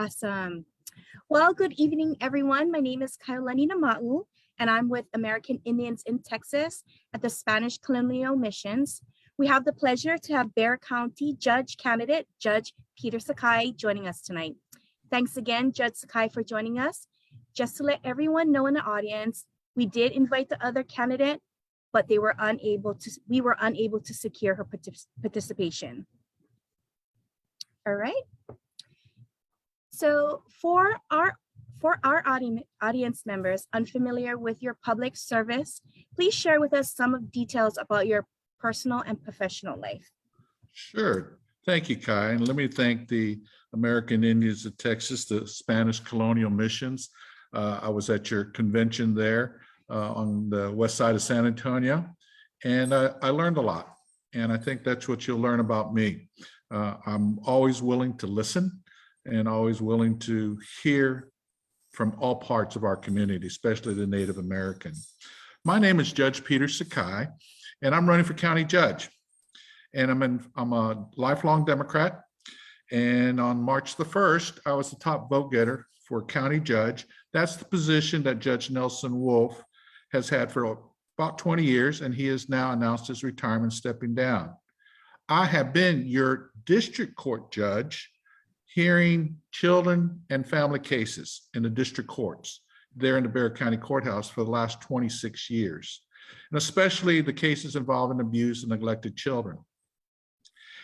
Awesome. Well, good evening, everyone. My name is Kailani Nama'u, and I'm with American Indians in Texas at the Spanish Colonial Missions. We have the pleasure to have Bexar County Judge candidate, Judge Peter Sakai, joining us tonight. Thanks again, Judge Sakai, for joining us. Just to let everyone know in the audience, we did invite the other candidate, but we were unable to secure her participation. All right. So for our audience members unfamiliar with your public service, please share with us some of details about your personal and professional life. Sure. Thank you, Kai. And let me thank the American Indians of Texas, the Spanish Colonial Missions. I was at your convention there on the west side of San Antonio, and I learned a lot. And I think that's what you'll learn about me. I'm always willing to listen and always willing to hear from all parts of our community, especially the Native American. My name is Judge Peter Sakai, and I'm running for county judge. And I'm a lifelong Democrat. And on March the 1st, I was the top vote getter for county judge. That's the position that Judge Nelson Wolff has had for about 20 years, and he has now announced his retirement, stepping down. I have been your district court judge, hearing children and family cases in the district courts there in the Bexar County Courthouse for the last 26 years, and especially the cases involving abused and neglected children.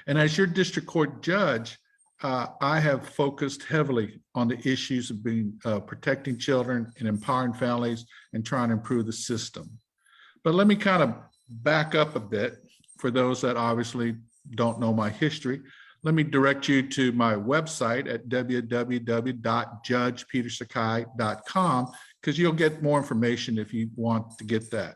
And as your district court judge, I have focused heavily on the issues of protecting children and empowering families and trying to improve the system. But let me kind of back up a bit for those that obviously don't know my history. Let me direct you to my website at www.judgepetersakai.com, because you'll get more information if you want to get that.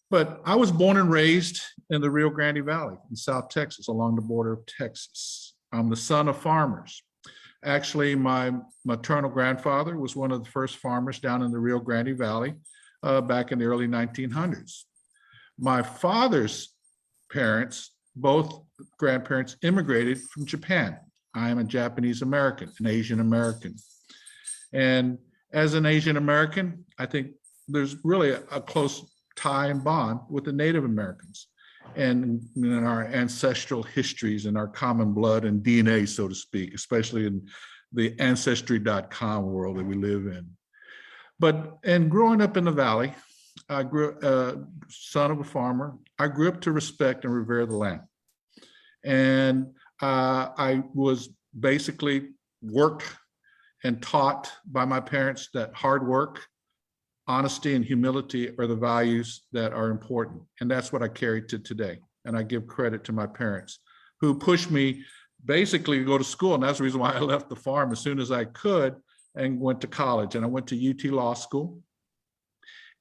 But I was born and raised in the Rio Grande Valley in South Texas, along the border of Texas. I'm the son of farmers. Actually, my maternal grandfather was one of the first farmers down in the Rio Grande Valley back in the early 1900s. My father's parents, both grandparents, immigrated from Japan. I am a Japanese American, an Asian American. And as an Asian American, I think there's really a close tie and bond with the Native Americans and in our ancestral histories and our common blood and DNA, so to speak, especially in the ancestry.com world that we live in. And growing up in the Valley, I grew son of a farmer. I grew up to respect and revere the land. And I was basically worked and taught by my parents that hard work, honesty, and humility are the values that are important. And that's what I carry to today. And I give credit to my parents who pushed me basically to go to school. And that's the reason why I left the farm as soon as I could and went to college. And I went to UT Law School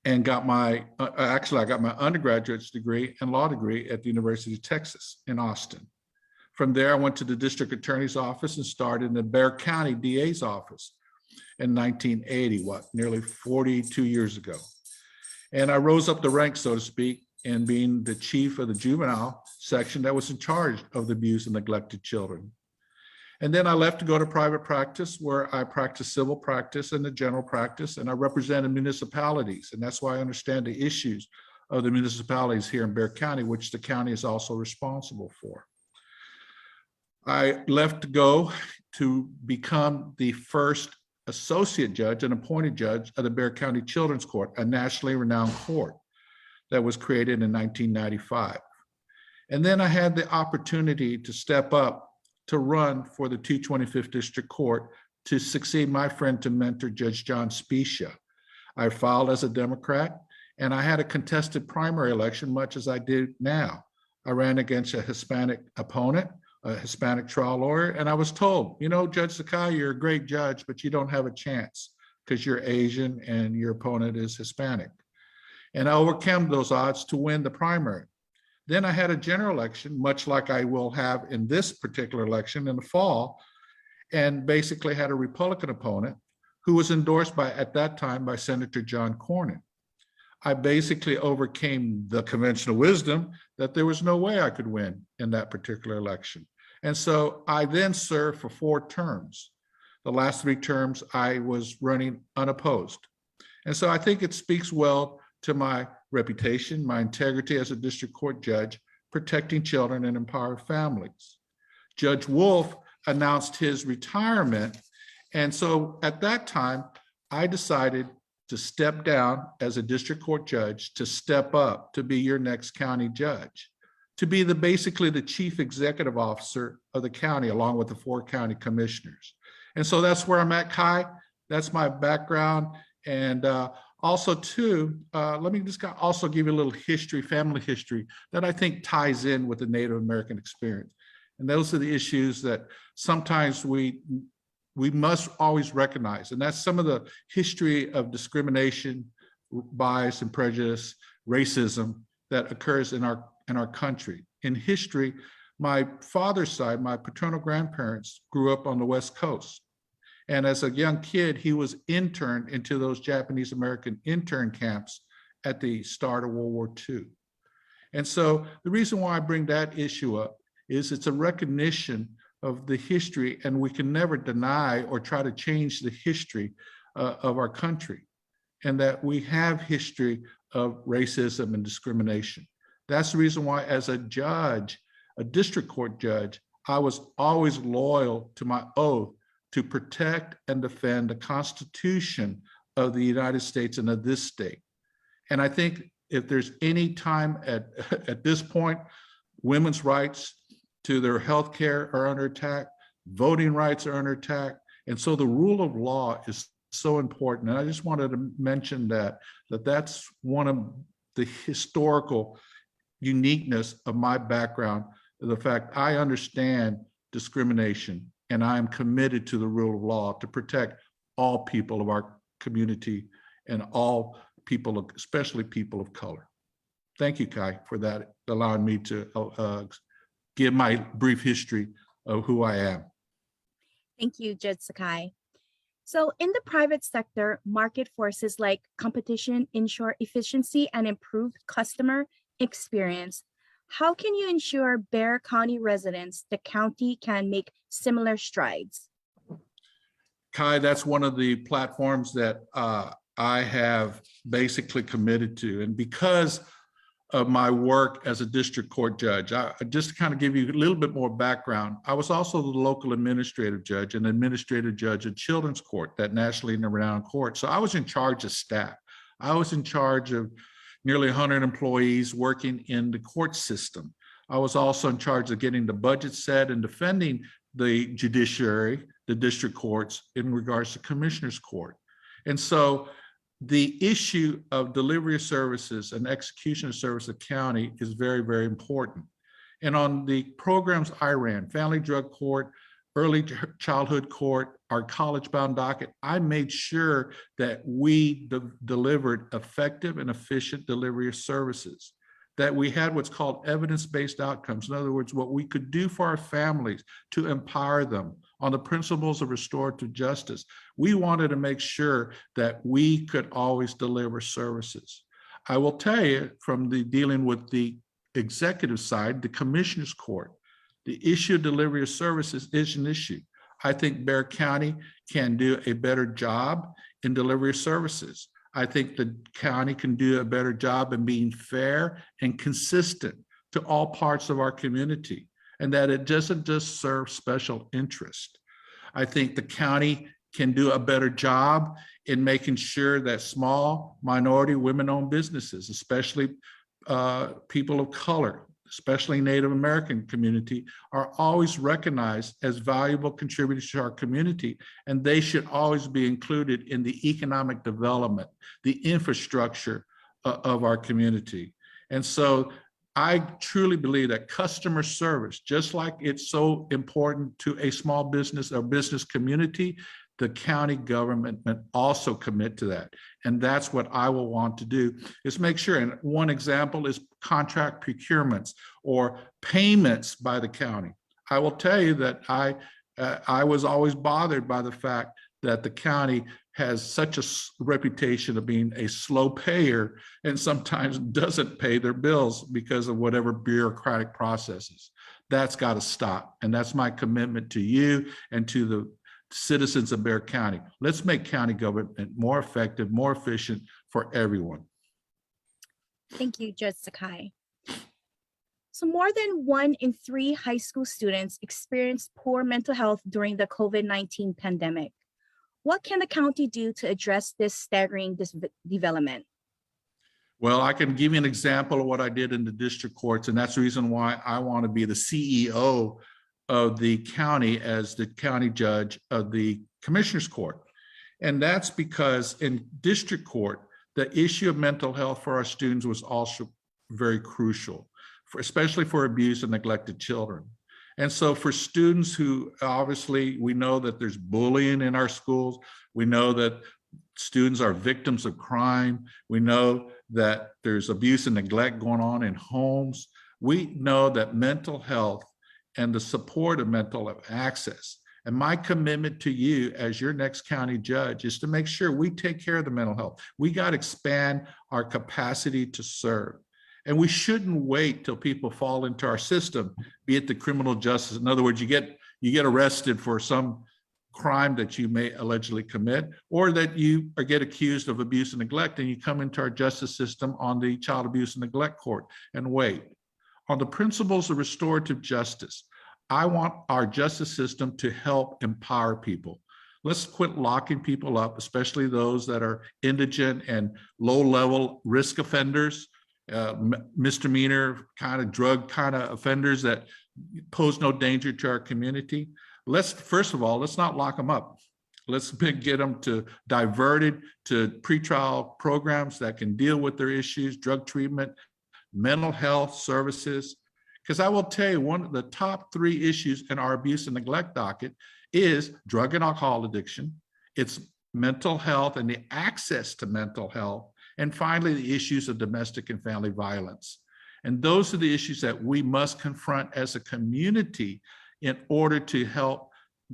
and got I got my undergraduate degree and law degree at the University of Texas in Austin. From there, I went to the district attorney's office and started in the Bexar County DA's office in 1980, nearly 42 years ago. And I rose up the ranks, so to speak, in being the chief of the juvenile section that was in charge of the abused and neglected children. And then I left to go to private practice, where I practiced civil practice and the general practice, and I represented municipalities. And that's why I understand the issues of the municipalities here in Bexar County, which the county is also responsible for. I left to go to become the first associate judge and appointed judge of the Bexar County Children's Court, a nationally renowned court that was created in 1995. And then I had the opportunity to step up to run for the 225th District Court to succeed my friend to mentor Judge John Specia. I filed as a Democrat, and I had a contested primary election, much as I do now. I ran against a Hispanic opponent, a Hispanic trial lawyer, and I was told, you know, Judge Sakai, you're a great judge, but you don't have a chance because you're Asian and your opponent is Hispanic. And I overcame those odds to win the primary. Then I had a general election, much like I will have in this particular election in the fall, and basically had a Republican opponent who was endorsed at that time by Senator John Cornyn. I basically overcame the conventional wisdom that there was no way I could win in that particular election. And so I then served for 4 terms. The last 3 terms, I was running unopposed. And so I think it speaks well to my reputation, my integrity as a district court judge, protecting children and empowering families. Judge Wolf announced his retirement. And so at that time, I decided to step down as a district court judge, to step up to be your next county judge, to be basically the chief executive officer of the county, along with the 4 county commissioners. And so that's where I'm at, Kai. That's my background. And also too, let me just also give you a little history, family history, that I think ties in with the Native American experience. And those are the issues that sometimes we must always recognize. And that's some of the history of discrimination, bias and prejudice, racism that occurs in our country. In history, my father's side, my paternal grandparents grew up on the West Coast. And as a young kid, he was interned into those Japanese American intern camps at the start of World War II. And so the reason why I bring that issue up is it's a recognition of the history, and we can never deny or try to change the history of our country, and that we have history of racism and discrimination. That's the reason why, as a judge, a district court judge, I was always loyal to my oath to protect and defend the Constitution of the United States and of this state. And I think if there's any time at this point, women's rights to their health care are under attack, voting rights are under attack. And so the rule of law is so important. And I just wanted to mention that's one of the historical uniqueness of my background, the fact I understand discrimination, and I am committed to the rule of law to protect all people of our community and all people, especially people of color. Thank you, Kai, for that, allowing me to give my brief history of who I am. Thank you, Judge Sakai. So in the private sector, market forces like competition ensure efficiency and improved customer experience. How can you ensure Bexar County residents the county can make similar strides? Kai, that's one of the platforms that I have basically committed to. And because of my work as a district court judge, just to kind of give you a little bit more background, I was also the local administrative judge and administrative judge at Children's Court, that nationally renowned court. So I was in charge of staff. I was in charge of nearly 100 employees working in the court system. I was also in charge of getting the budget set and defending the judiciary, the district courts, in regards to commissioner's court. And so the issue of delivery of services and execution of service of county is very, very important. And on the programs I ran, family drug court, early childhood court, our college-bound docket, I made sure that we delivered effective and efficient delivery of services, that we had what's called evidence-based outcomes. In other words, what we could do for our families to empower them on the principles of restorative justice. We wanted to make sure that we could always deliver services. I will tell you, from the dealing with the executive side, the commissioner's court, the issue of delivery of services is an issue. I think Bexar County can do a better job in delivery of services. I think the county can do a better job in being fair and consistent to all parts of our community, and that it doesn't just serve special interest. I think the county can do a better job in making sure that small, minority, women-owned businesses, especially people of color, especially Native American community, are always recognized as valuable contributors to our community, and they should always be included in the economic development, the infrastructure of our community. And so I truly believe that customer service, just like it's so important to a small business or business community, the county government must also commit to that. And that's what I will want to do, is make sure. And one example is contract procurements or payments by the county. I will tell you that I was always bothered by the fact that the county has such a reputation of being a slow payer and sometimes doesn't pay their bills because of whatever bureaucratic processes. That's got to stop. And that's my commitment to you and to citizens of Bexar County. Let's make county government more effective, more efficient for everyone. Thank you, Judge Sakai. So more than 1 in 3 high school students experienced poor mental health during the COVID-19 pandemic. What can the county do to address this staggering development? Well, I can give you an example of what I did in the district courts, and that's the reason why I want to be the CEO of the county as the county judge of the commissioner's court. And that's because in district court, the issue of mental health for our students was also very crucial, especially for abused and neglected children. And so for students who, obviously, we know that there's bullying in our schools. We know that students are victims of crime. We know that there's abuse and neglect going on in homes. We know that mental health and the support of mental health access. And my commitment to you as your next county judge is to make sure we take care of the mental health. We got to expand our capacity to serve. And we shouldn't wait till people fall into our system, be it the criminal justice. In other words, you get arrested for some crime that you may allegedly commit, or that you get accused of abuse and neglect, and you come into our justice system on the child abuse and neglect court and wait. On the principles of restorative justice, I want our justice system to help empower people. Let's quit locking people up, especially those that are indigent and low-level risk offenders, misdemeanor kind of drug kind of offenders that pose no danger to our community. First of all, let's not lock them up. Let's get them diverted to pretrial programs that can deal with their issues, drug treatment, mental health services. Because I will tell you, one of the top 3 issues in our abuse and neglect docket is drug and alcohol addiction. It's mental health and the access to mental health. And finally, the issues of domestic and family violence. And those are the issues that we must confront as a community in order to help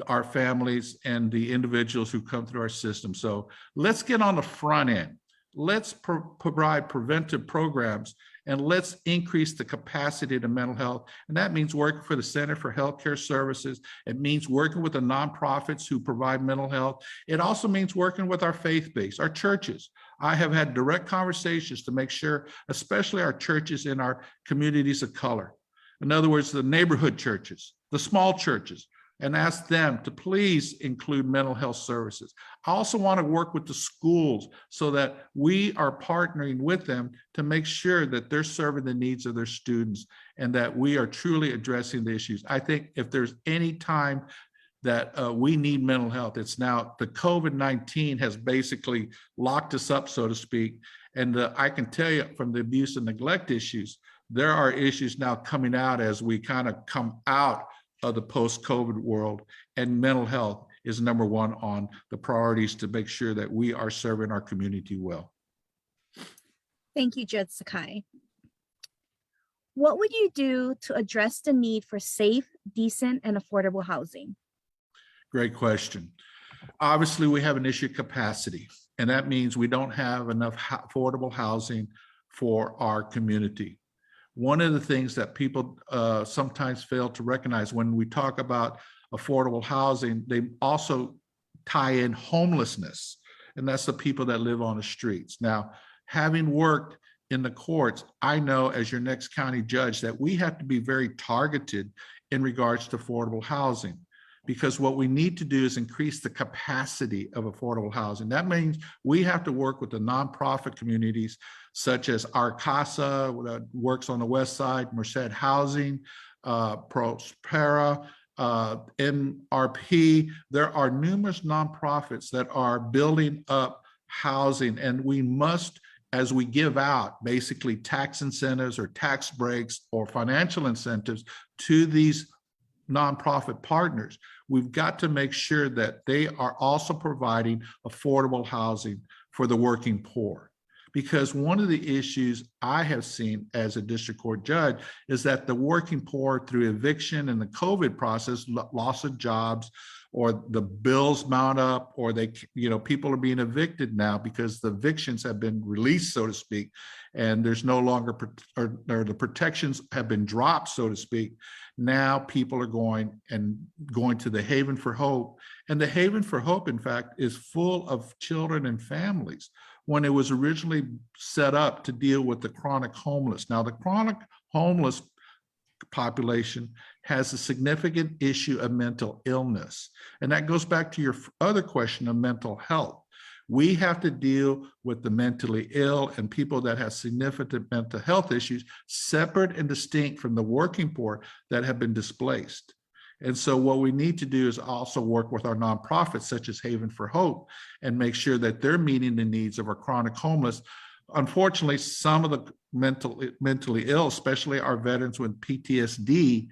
our families and the individuals who come through our system. So let's get on the front end. Let's provide preventive programs, and let's increase the capacity to mental health. And that means working for the Center for Healthcare Services. It means working with the nonprofits who provide mental health. It also means working with our faith base, our churches. I have had direct conversations to make sure, especially our churches in our communities of color. In other words, the neighborhood churches, the small churches, and ask them to please include mental health services. I also want to work with the schools so that we are partnering with them to make sure that they're serving the needs of their students and that we are truly addressing the issues. I think if there's any time that we need mental health, it's now. The COVID-19 has basically locked us up, so to speak. And I can tell you from the abuse and neglect issues, there are issues now coming out as we kind of come out of the post-COVID world, and mental health is number 1 on the priorities to make sure that we are serving our community well. Thank you, Judge Sakai. What would you do to address the need for safe, decent, and affordable housing? Great question. Obviously, we have an issue of capacity, and that means we don't have enough affordable housing for our community. One of the things that people sometimes fail to recognize when we talk about affordable housing, they also tie in homelessness, and that's the people that live on the streets. Now, having worked in the courts, I know as your next county judge that we have to be very targeted in regards to affordable housing, because what we need to do is increase the capacity of affordable housing. That means we have to work with the nonprofit communities such as Our Casa, that works on the west side, Merced Housing, Prospera, MRP. There are numerous nonprofits that are building up housing, and we must, as we give out basically tax incentives or tax breaks or financial incentives to these nonprofit partners, we've got to make sure that they are also providing affordable housing for the working poor. Because one of the issues I have seen as a district court judge is that the working poor, through eviction and the COVID process, loss of jobs, or the bills mount up, or people are being evicted now because the evictions have been released, so to speak, and there's no longer, or the protections have been dropped, so to speak. Now people are going to the Haven for Hope. And the Haven for Hope, in fact, is full of children and families when it was originally set up to deal with the chronic homeless. Now, the chronic homeless population has a significant issue of mental illness. And that goes back to your other question of mental health. We have to deal with the mentally ill and people that have significant mental health issues, separate and distinct from the working poor that have been displaced. And so what we need to do is also work with our nonprofits, such as Haven for Hope, and make sure that they're meeting the needs of our chronic homeless. Unfortunately, some of the mentally ill, especially our veterans with PTSD,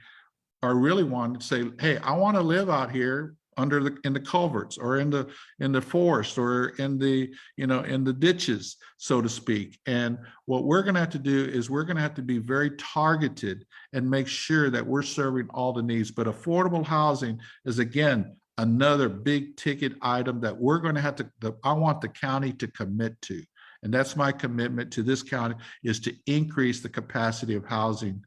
are really wanting to say, hey, I want to live out here in the culverts, or in the forest, or in the ditches, so to speak. And what we're going to have to do is we're going to have to be very targeted and make sure that we're serving all the needs. But affordable housing is, again, another big ticket item that we're going to have to, I want the county to commit to. And that's my commitment to this county, is to increase the capacity of housing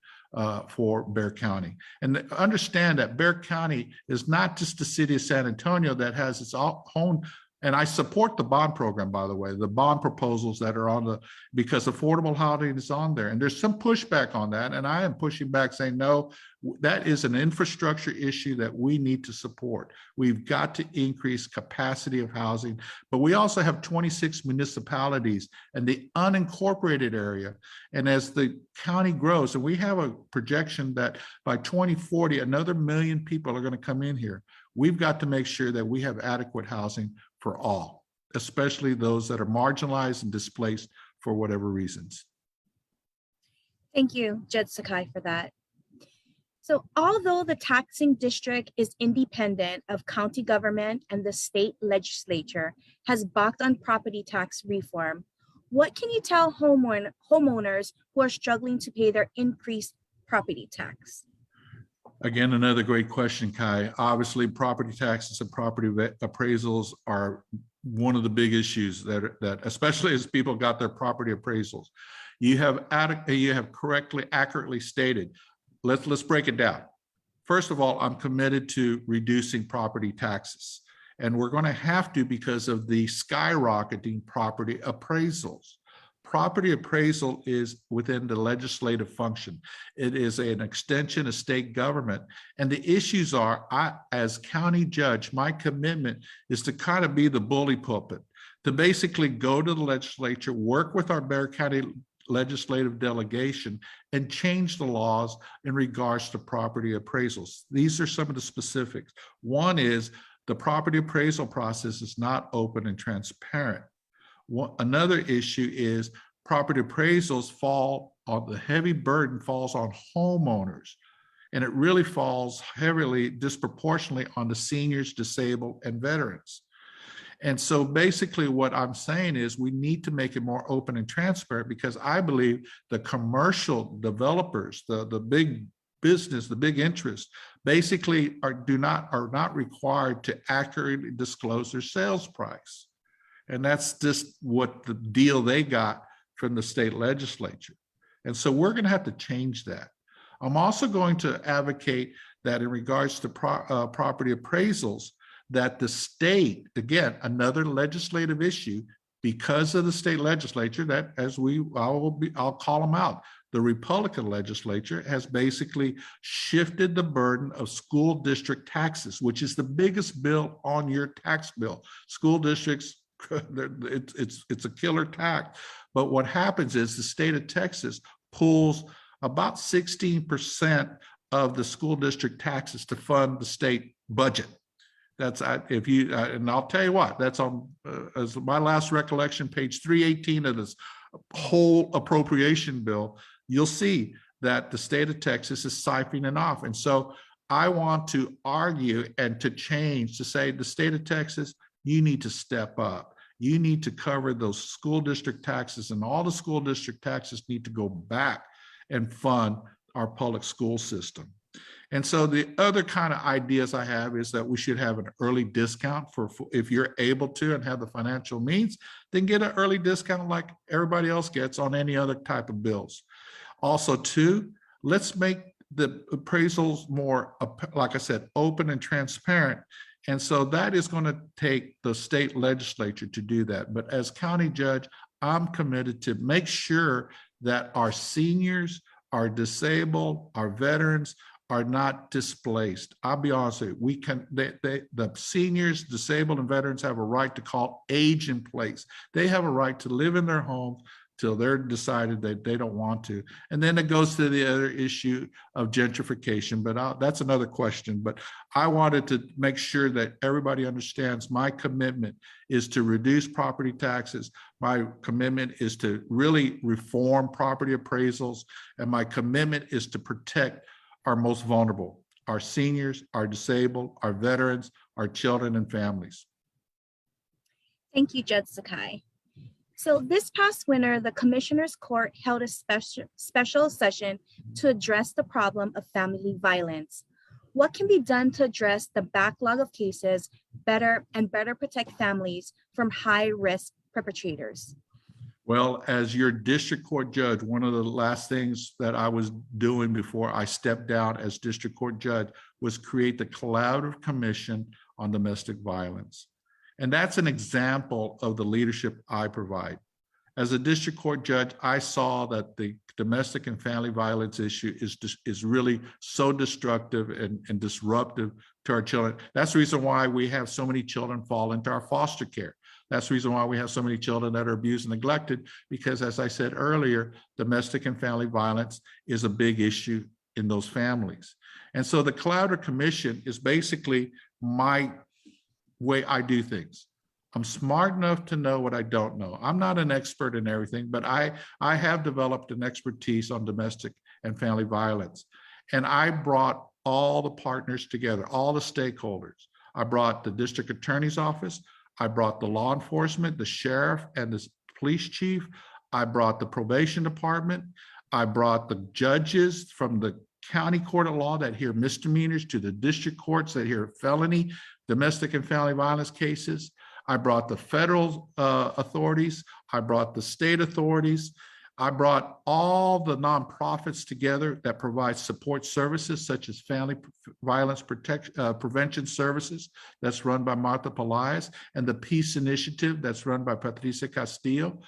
for Bexar County. And understand that Bexar County is not just the city of San Antonio that has its own, and I support the bond program, by the way, the bond proposals that are because affordable housing is on there. And there's some pushback on that. And I am pushing back, saying, no, that is an infrastructure issue that we need to support. We've got to increase capacity of housing, but we also have 26 municipalities and the unincorporated area. And as the county grows, and we have a projection that by 2040, another 1 million people are going to come in here. We've got to make sure that we have adequate housing for all, especially those that are marginalized and displaced for whatever reasons. Thank you, Judge Sakai, for that. So although the taxing district is independent of county government and the state legislature has balked on property tax reform, what can you tell homeowners who are struggling to pay their increased property tax? Again, another great question, Kai. Obviously, property taxes and property appraisals are one of the big issues that especially as people got their property appraisals. You have accurately stated. Let's break it down. First of all, I'm committed to reducing property taxes, and we're going to have to because of the skyrocketing property appraisals. Property appraisal is within the legislative function. It is an extension of state government. And the issues are, as county judge, my commitment is to kind of be the bully pulpit, to basically go to the legislature, work with our Bexar County legislative delegation, and change the laws in regards to property appraisals. These are some of the specifics. One is the property appraisal process is not open and transparent. Another issue is property appraisals the heavy burden falls on homeowners, and it really falls heavily, disproportionately on the seniors, disabled, and veterans. And so basically what I'm saying is we need to make it more open and transparent, because I believe the commercial developers, the big business, the big interest, basically are not required to accurately disclose their sales price. And that's just what the deal they got from the state legislature. And so we're going to have to change that. I'm also going to advocate that in regards to property appraisals, that the state, again, another legislative issue, because of the state legislature, that I'll call them out. The Republican legislature has basically shifted the burden of school district taxes, which is the biggest bill on your tax bill. School districts, it's a killer tax. But what happens is the state of Texas pulls about 16% of the school district taxes to fund the state budget. That's and I'll tell you what, that's on as my last recollection, page 318 of this whole appropriation bill. You'll see that the state of Texas is siphoning off. And so I want to argue and to change, to say the state of Texas, you need to step up. you need to cover those school district taxes, and all the school district taxes need to go back and fund our public school system. And so the other kind of ideas I have is that we should have an early discount for if you're able to and have the financial means, then get an early discount like everybody else gets on any other type of bills. Also, two, let's make the appraisals more, like I said, open and transparent. And so that is going to take the state legislature to do that. But as county judge, I'm committed to make sure that our seniors, our disabled, our veterans are not displaced. I'll be honest with you, we can, the seniors, disabled, and veterans have a right to call age in place. They have a right to live in their homes till they're decided that they don't want to. And then it goes to the other issue of gentrification, but that's another question. But I wanted to make sure that everybody understands my commitment is to reduce property taxes. My commitment is to really reform property appraisals. And my commitment is to protect our most vulnerable, our seniors, our disabled, our veterans, our children and families. Thank you, Judge Sakai. So this past winter, the Commissioner's Court held a special session to address the problem of family violence. What can be done to address the backlog of cases better protect families from high-risk perpetrators? Well, as your district court judge, one of the last things that I was doing before I stepped down as district court judge was create the Collaborative Commission on Domestic Violence. And that's an example of the leadership I provide. As a district court judge, I saw that the domestic and family violence issue is really so destructive and disruptive to our children. That's the reason why we have so many children fall into our foster care. That's the reason why we have so many children that are abused and neglected, because as I said earlier, domestic and family violence is a big issue in those families. And so the Collaborative Commission is basically my way I do things. I'm smart enough to know what I don't know. I'm not an expert in everything, but I have developed an expertise on domestic and family violence. And I brought all the partners together, all the stakeholders. I brought the district attorney's office. I brought the law enforcement, the sheriff and the police chief. I brought the probation department. I brought the judges from the county court of law that hear misdemeanors to the district courts that hear felony, domestic and family violence cases. I brought the federal authorities. I brought the state authorities. I brought all the nonprofits together that provide support services such as family violence prevention services that's run by Martha Pelaez, and the Peace Initiative that's run by Patricia Castillo.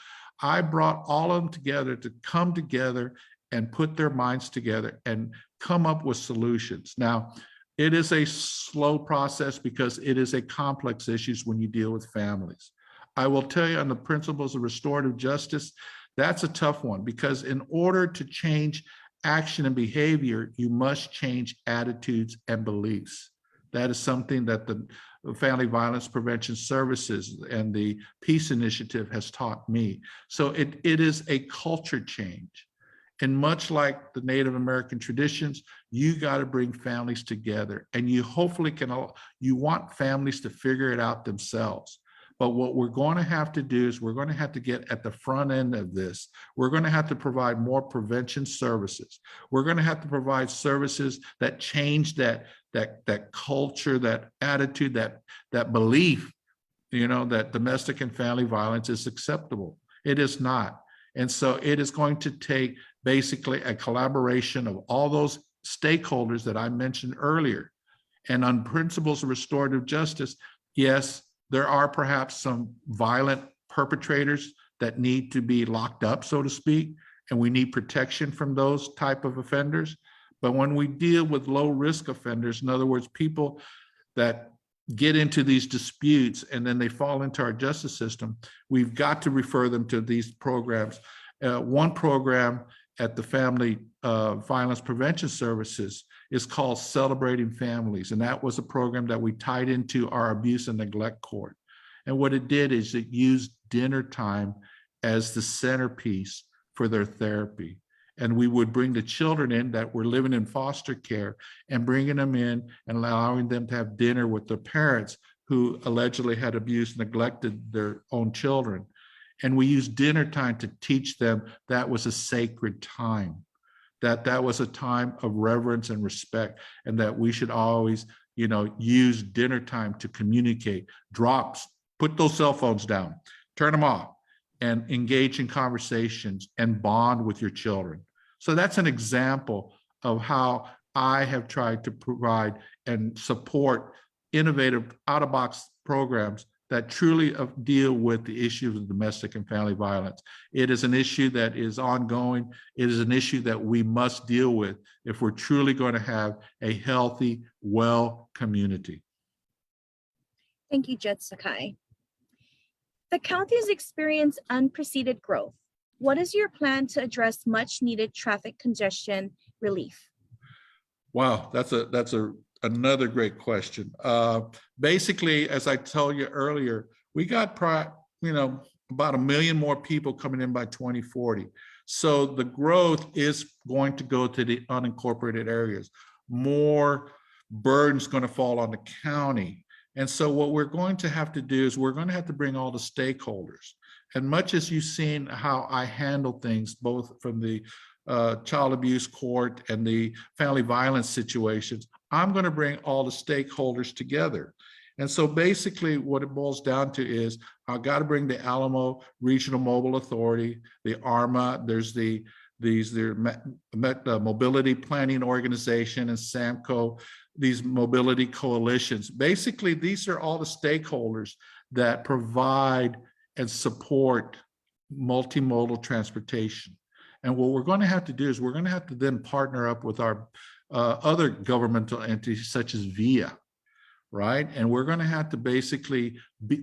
I brought all of them together to come together and put their minds together and come up with solutions. Now, it is a slow process because it is a complex issue when you deal with families. I will tell you on the principles of restorative justice, that's a tough one, because in order to change action and behavior, you must change attitudes and beliefs. That is something that the Family Violence Prevention Services and the Peace Initiative has taught me. So it is a culture change. And much like the Native American traditions, you got to bring families together, and you hopefully you want families to figure it out themselves. But what we're going to have to do is we're going to have to get at the front end of this. We're going to have to provide more prevention services. We're going to have to provide services that change that culture, that attitude, that belief, that domestic and family violence is acceptable. It is not. And so it is going to take basically a collaboration of all those stakeholders that I mentioned earlier. And on principles of restorative justice, yes, there are perhaps some violent perpetrators that need to be locked up, so to speak, and we need protection from those type of offenders. But when we deal with low risk offenders, in other words, people that get into these disputes and then they fall into our justice system, we've got to refer them to these programs. One program at the Family Violence Prevention Services is called Celebrating Families. And that was a program that we tied into our abuse and neglect court. And what it did is it used dinner time as the centerpiece for their therapy. And we would bring the children in that were living in foster care and bringing them in and allowing them to have dinner with their parents who allegedly had abused, neglected their own children. And we used dinner time to teach them that was a sacred time, that was a time of reverence and respect, and that we should always, use dinner time to communicate. Put those cell phones down, turn them off, and engage in conversations and bond with your children. So that's an example of how I have tried to provide and support innovative out-of-box programs that truly deal with the issues of domestic and family violence. It is an issue that is ongoing. It is an issue that we must deal with if we're truly going to have a healthy, well community. Thank you, Judge Sakai. The county has experienced unprecedented growth. What is your plan to address much needed traffic congestion relief? Wow, that's another great question. Basically, as I told you earlier, we got about 1 million more people coming in by 2040. So the growth is going to go to the unincorporated areas. More burden's going to fall on the county. And so what we're going to have to do is we're going to have to bring all the stakeholders. And much as you've seen how I handle things, both from the child abuse court and the family violence situations, I'm going to bring all the stakeholders together. And so basically what it boils down to is I've got to bring the Alamo Regional Mobile Authority, the ARMA, there's the Mobility Planning Organization and SAMCO, these mobility coalitions. Basically, these are all the stakeholders that provide and support multimodal transportation. And what we're going to have to do is we're going to have to then partner up with our other governmental entities such as VIA, right? And we're going to have to basically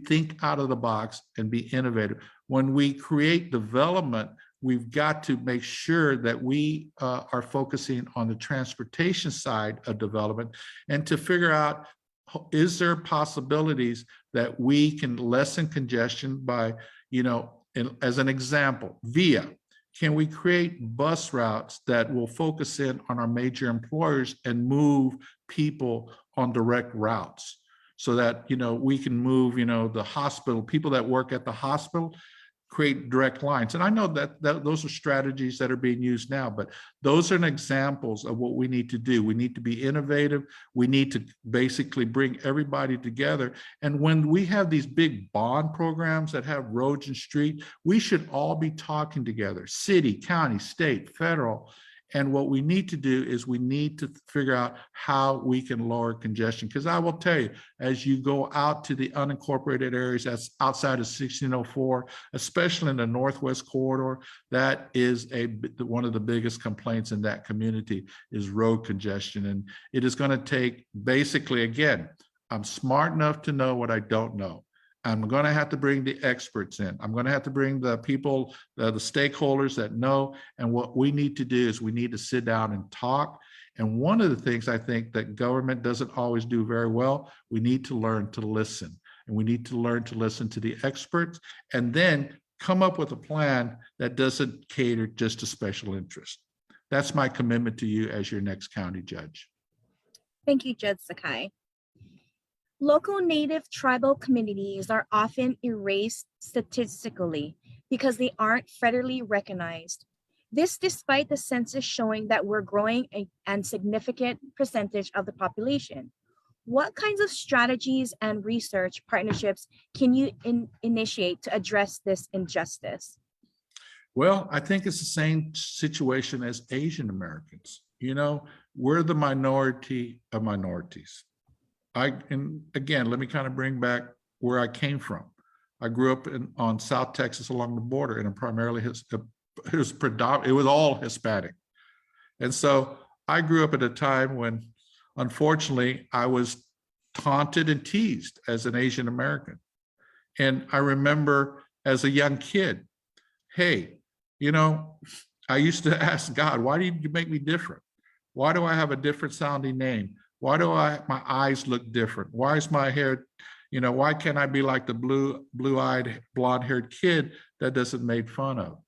think out of the box and be innovative. When we create development, we've got to make sure that we are focusing on the transportation side of development and to figure out, is there possibilities that we can lessen congestion by, as an example, VIA. Can we create bus routes that will focus in on our major employers and move people on direct routes so that, we can move, the hospital, people that work at the hospital, create direct lines. And I know that those are strategies that are being used now, but those are examples of what we need to do. We need to be innovative. We need to basically bring everybody together. And when we have these big bond programs that have roads and street, we should all be talking together, city, county, state, federal. And what we need to do is we need to figure out how we can lower congestion. Because I will tell you, as you go out to the unincorporated areas that's outside of 1604, especially in the Northwest Corridor, that is one of the biggest complaints in that community is road congestion. And it is going to take, basically, again, I'm smart enough to know what I don't know. I'm going to have to bring the experts in. I'm going to have to bring the people, the stakeholders that know. And what we need to do is we need to sit down and talk. And one of the things I think that government doesn't always do very well, we need to learn to listen. And we need to learn to listen to the experts and then come up with a plan that doesn't cater just to special interest. That's my commitment to you as your next county judge. Thank you, Judge Sakai. Local Native tribal communities are often erased statistically because they aren't federally recognized. This despite the census showing that we're growing a significant percentage of the population. What kinds of strategies and research partnerships can you initiate to address this injustice? Well, I think it's the same situation as Asian Americans. We're the minority of minorities. And again, let me kind of bring back where I came from. I grew up on South Texas along the border, and it was all Hispanic. And so I grew up at a time when, unfortunately, I was taunted and teased as an Asian American. And I remember as a young kid, hey, I used to ask God, why did you make me different? Why do I have a different sounding name? Why do my eyes look different? Why is my hair, why can't I be like the blue-eyed, blonde-haired kid that doesn't make fun of?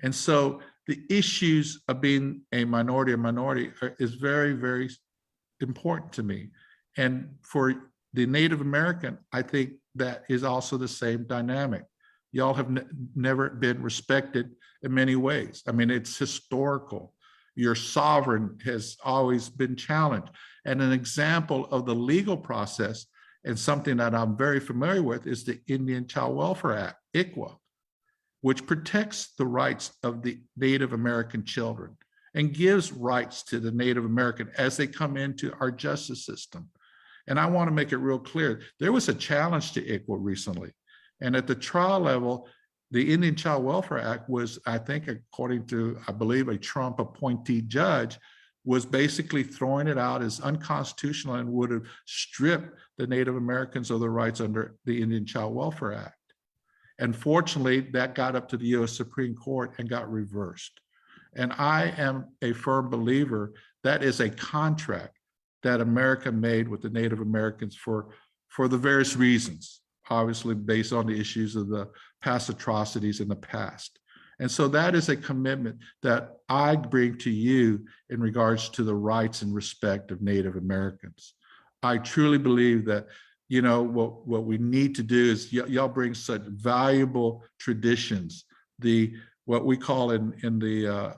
And so the issues of being a minority is very, very important to me. And for The Native American, I think that is also the same dynamic. Y'all have never been respected in many ways. I mean, it's historical. Your sovereign has always been challenged. And an example of the legal process, and something that I'm very familiar with, is the Indian Child Welfare Act, ICWA, which protects the rights of the Native American children and gives rights to the Native American as they come into our justice system. And I want to make it real clear, there was a challenge to ICWA recently. And at the trial level, the Indian Child Welfare Act was, I think, according to, I believe, a Trump appointee judge, was basically throwing it out as unconstitutional and would have stripped the Native Americans of their rights under the Indian Child Welfare Act. And fortunately, that got up to the US Supreme Court and got reversed. And I am a firm believer that is a contract that America made with the Native Americans for the various reasons, obviously based on the issues of the past atrocities in the past. And so that is a commitment that I bring to you in regards to the rights and respect of Native Americans. I truly believe that, you know, what we need to do is y'all bring such valuable traditions, what we call in the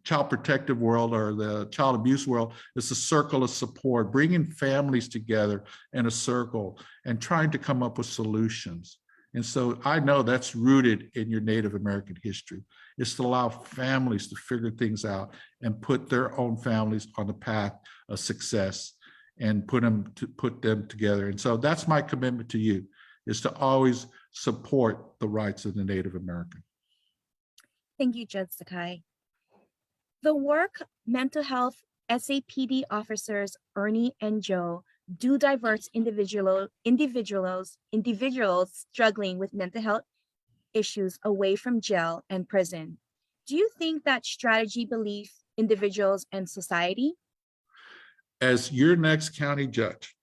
child protective world or the child abuse world is a circle of support, bringing families together in a circle and trying to come up with solutions. And so I know that's rooted in your Native American history. It's to allow families to figure things out and put their own families on the path of success and put them together. And so that's my commitment to you, is to always support the rights of the Native American. Thank you, Judge Sakai. The work mental health SAPD officers Ernie and Joe do diverts individuals struggling with mental health issues away from jail and prison. Do you think that strategy belief individuals and society? As your next county judge,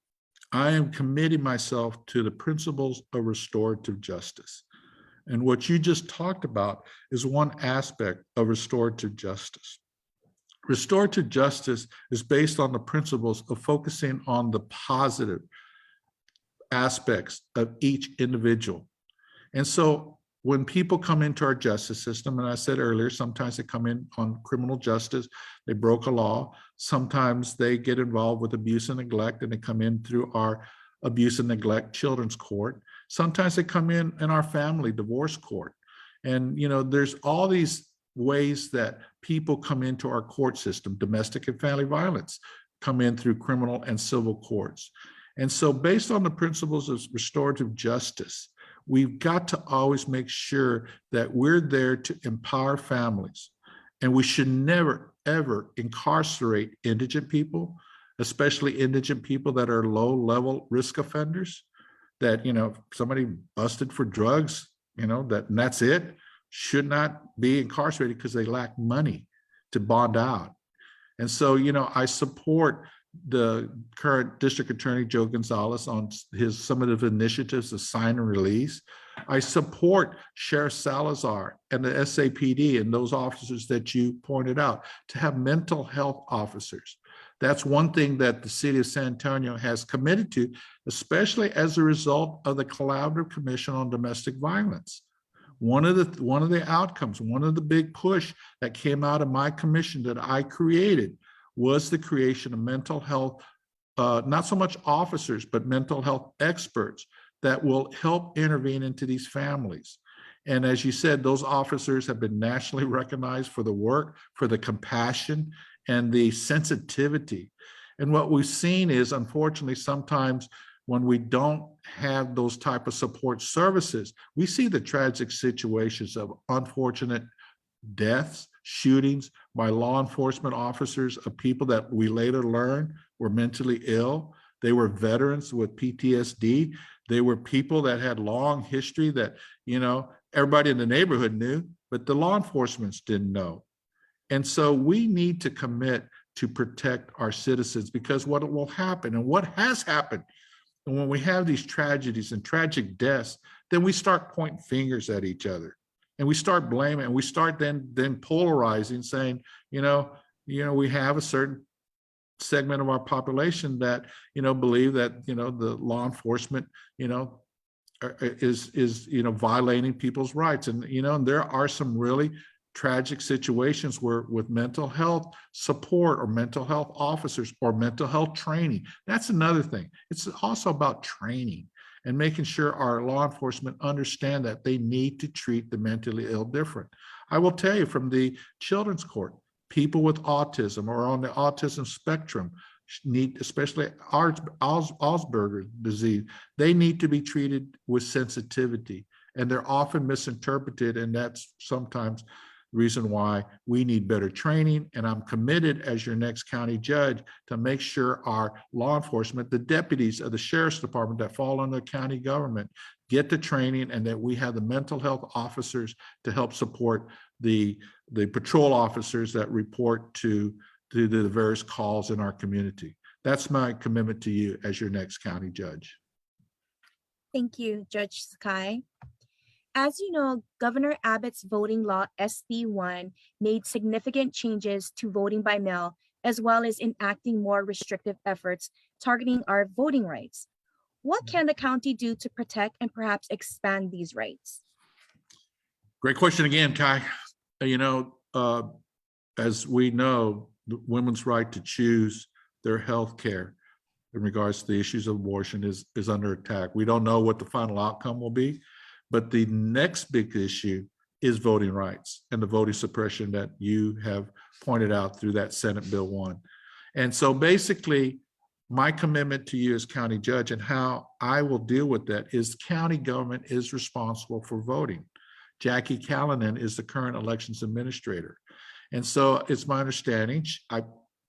I am committing myself to the principles of restorative justice. And what you just talked about is one aspect of restorative justice. Restorative justice is based on the principles of focusing on the positive aspects of each individual. And so when people come into our justice system, and I said earlier, sometimes they come in on criminal justice, they broke a law. Sometimes they get involved with abuse and neglect, and they come in through our abuse and neglect children's court. Sometimes they come in our family divorce court. And, you know, there's all these ways that people come into our court system. Domestic and family violence come in through criminal and civil courts. And so based on the principles of restorative justice, we've got to always make sure that we're there to empower families. And we should never, ever incarcerate indigent people, especially indigent people that are low-level risk offenders, that, you know, somebody busted for drugs, you know, and that's it, should not be incarcerated because they lack money to bond out. And so, you know, I support the current district attorney, Joe Gonzalez, on some of the initiatives of sign and release. I support Sheriff Salazar and the SAPD and those officers that you pointed out to have mental health officers. That's one thing that the city of San Antonio has committed to, especially as a result of the Collaborative Commission on Domestic Violence. One of the outcomes, one of the big push that came out of my commission that I created was the creation of mental health, not so much officers, but mental health experts that will help intervene into these families. And as you said, those officers have been nationally recognized for the work, for the compassion, and the sensitivity. And what we've seen is, unfortunately, sometimes when we don't have those type of support services, we see the tragic situations of unfortunate deaths, shootings by law enforcement officers of people that we later learned were mentally ill. They were veterans with PTSD. They were people that had long history that, you know, everybody in the neighborhood knew, but the law enforcement didn't know. And so we need to commit to protect our citizens, because what will happen and what has happened, and when we have these tragedies and tragic deaths, then we start pointing fingers at each other, and we start blaming, and we start then polarizing, saying, you know, we have a certain segment of our population that, believe that, the law enforcement, is violating people's rights. And, and there are some really tragic situations where with mental health support or mental health officers or mental health training. That's another thing. It's also about training and making sure our law enforcement understand that they need to treat the mentally ill different. I will tell you from the children's court, people with autism or on the autism spectrum need, especially Alzheimer's disease, they need to be treated with sensitivity, and they're often misinterpreted, and that's sometimes the reason why we need better training. And I'm committed as your next county judge to make sure our law enforcement, the deputies of the sheriff's department that fall under county government, get the training, and that we have the mental health officers to help support the patrol officers that report to the various calls in our community. That's my commitment to you as your next county judge. Thank you, Judge Sakai. As you know, Governor Abbott's voting law SB1 made significant changes to voting by mail, as well as enacting more restrictive efforts targeting our voting rights. What can the county do to protect and perhaps expand these rights? Great question again, Kai. As we know, the women's right to choose their health care in regards to the issues of abortion is under attack. We don't know what the final outcome will be, but the next big issue is voting rights and the voting suppression that you have pointed out through that Senate Bill 1. And so basically, my commitment to you as county judge and how I will deal with that is county government is responsible for voting. Jackie Callanan is the current elections administrator. And so it's my understanding, I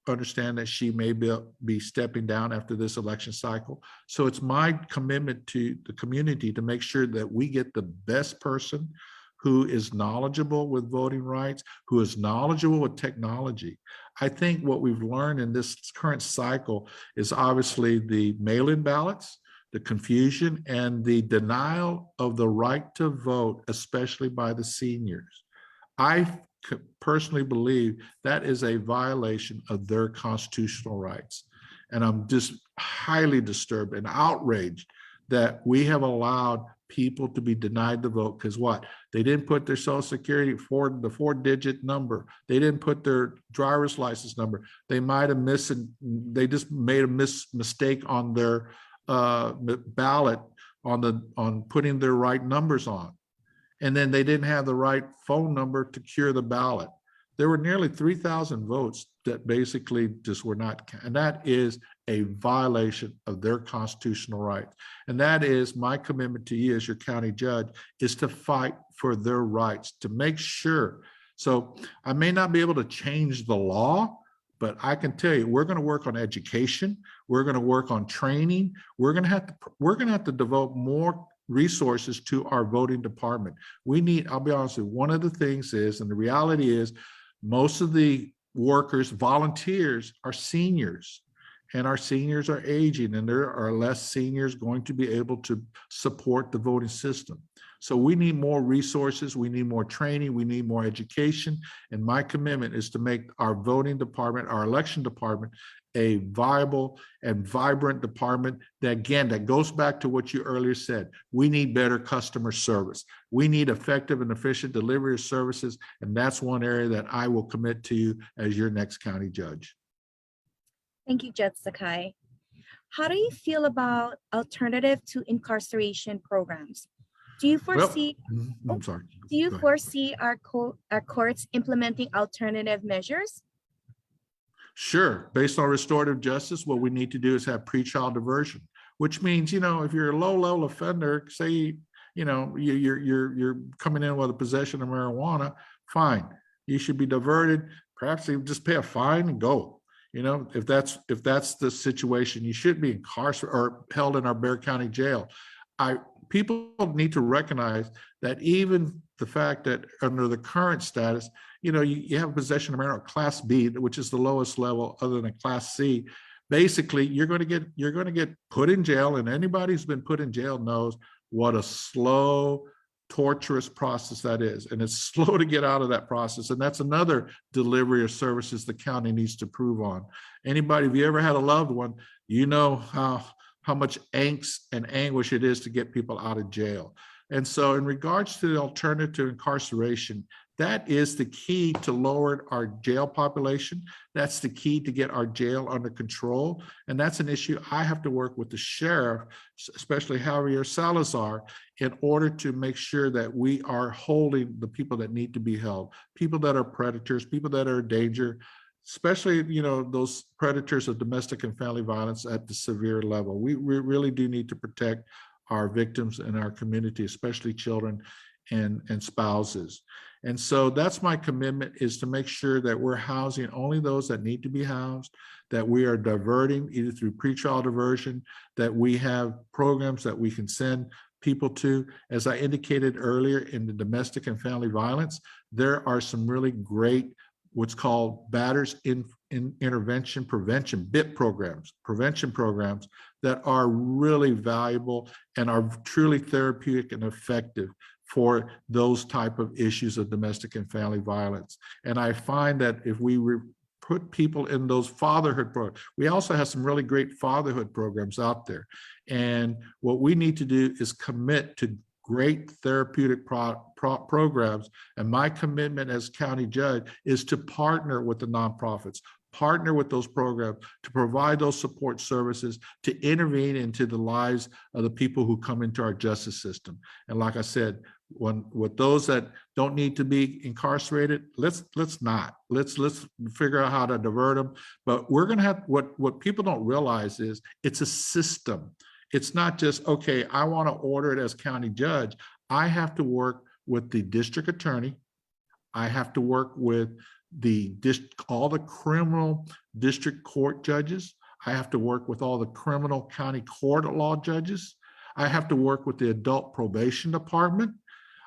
understand that she may be stepping down after this election cycle. So it's my commitment to the community to make sure that we get the best person who is knowledgeable with voting rights, who is knowledgeable with technology. I think what we've learned in this current cycle is obviously the mail-in ballots, the confusion, and the denial of the right to vote, especially by the seniors. I personally believe that is a violation of their constitutional rights. And I'm just highly disturbed and outraged that we have allowed people to be denied the vote because what? They didn't put their social security for the 4-digit number. They didn't put their driver's license number. They might have missed, they just made a mistake on their ballot on putting their right numbers on. And then they didn't have the right phone number to cure the ballot. There were nearly 3,000 votes that basically just were not, and that is a violation of their constitutional rights. And that is my commitment to you as your county judge, is to fight for their rights, to make sure. So I may not be able to change the law, but I can tell you, we're going to work on education. We're going to work on training. We're going to have to devote more resources to our voting department. We need, I'll be honest with you, one of the things is, and the reality is, most of the workers, volunteers, are seniors, and our seniors are aging, and there are less seniors going to be able to support the voting system. So we need more resources, we need more training, we need more education, and my commitment is to make our voting department, our election department, a viable and vibrant department that, again, that goes back to what you earlier said. We need better customer service. We need effective and efficient delivery of services, and that's one area that I will commit to you as your next county judge. Thank you, Judge Sakai. How do you feel about alternative to incarceration programs? Do you foresee? Well, I'm sorry. Do you foresee our courts implementing alternative measures? Sure. Based on restorative justice, what we need to do is have pretrial diversion, which means, if you're a low-level offender, say, you're coming in with a possession of marijuana, fine. You should be diverted. Perhaps you just pay a fine and go. If that's the situation, you should be incarcerated or held in our Bexar County jail. People need to recognize that even the fact that under the current status, you have possession of marijuana, Class B, which is the lowest level other than Class C. Basically, you're going to get put in jail, and anybody who's been put in jail knows what a slow torturous process that is, and it's slow to get out of that process. And that's another delivery of services the county needs to improve on. Anybody, if you ever had a loved one, you know how much angst and anguish it is to get people out of jail. And so in regards to the alternative to incarceration, that is the key to lower our jail population. That's the key to get our jail under control. And that's an issue I have to work with the sheriff, especially Javier Salazar, in order to make sure that we are holding the people that need to be held, people that are predators, people that are a danger, especially, you know, those predators of domestic and family violence at the severe level. We really do need to protect our victims in our community, especially children and spouses. And so that's my commitment, is to make sure that we're housing only those that need to be housed, that we are diverting either through pretrial diversion, that we have programs that we can send people to. As I indicated earlier, in the domestic and family violence, there are some really great what's called batters in intervention prevention, BIP programs, prevention programs that are really valuable and are truly therapeutic and effective for those type of issues of domestic and family violence. And I find that if we put people in those fatherhood programs, we also have some really great fatherhood programs out there. And what we need to do is commit to great therapeutic programs. And my commitment as county judge is to partner with the nonprofits, partner with those programs to provide those support services, to intervene into the lives of the people who come into our justice system. And like I said, with those that don't need to be incarcerated, let's figure out how to divert them. But we're going to have, what people don't realize is it's a system. It's not just, okay, I want to order it as county judge. I have to work with the district attorney. I have to work with all the criminal district court judges. I have to work with all the criminal county court law judges. I have to work with the adult probation department.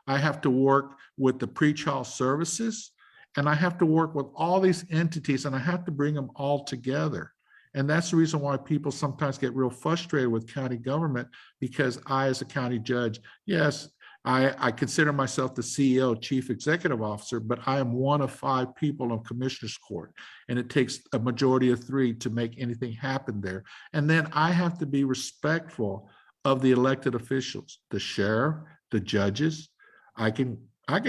I have to work with the pretrial services, and I have to work with all these entities, and I have to bring them all together. And that's the reason why people sometimes get real frustrated with county government, because I, as a county judge, yes, I consider myself the CEO, chief executive officer, but I am one of 5 people on commissioner's court. And it takes a majority of 3 to make anything happen there. And then I have to be respectful of the elected officials, the sheriff, the judges. I can